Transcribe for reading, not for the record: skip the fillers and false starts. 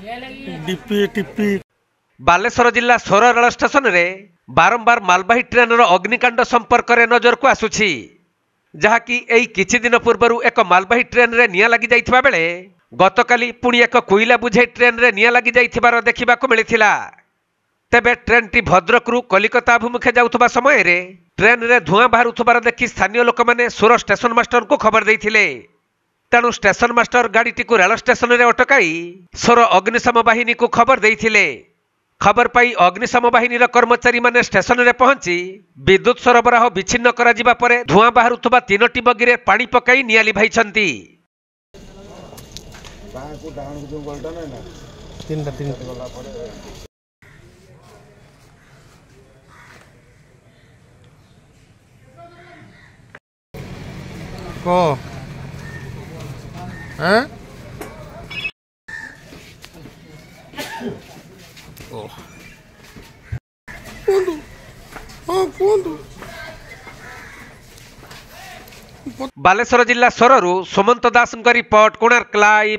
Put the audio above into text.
DP टिपी Baleshwar जिला सोर rail station रे बारंबार मालवाही ट्रेन अग्निकांड संपर्क में नजर को आसुछि जहाँकि एई किछि दिन पूर्व एक मालवाही ट्रेन रे निया लगी जाइथिबा बेले गतकाली पुणी एक कोइला बुझे ट्रेन रे निया लगी जाइथिबार देखिबाकू मिलिथिला। तेबे ट्रेन टी भद्रक रु कलिकता अभिमुखे जाउथबा समय रे ट्रेन रे धुआं बाहरुथबार देखि स्थानीय लोक माने सोर स्टेशन मास्टर को खबर देइथिले। तेणु स्टेशन मास्टर गाड़ी को रेल स्टेशन रे अटकाई सोर अग्निशम बाहिनी को खबर देइथिले। खबर पाई अग्निशम बाहिनी कर्मचारी माने स्टेशन रे पहुंची विद्युत सरबराह विच्छिन्न करा जिबा परे धुआं बाहरुथबा 3टी बगीरे पानी पकाई निया लिभाइछंती। को हैं ओ कुंदु हां कुंदु बालेश्वर जिला सोररू सुमंत दास रिपोर्ट कोणार्क लाइव।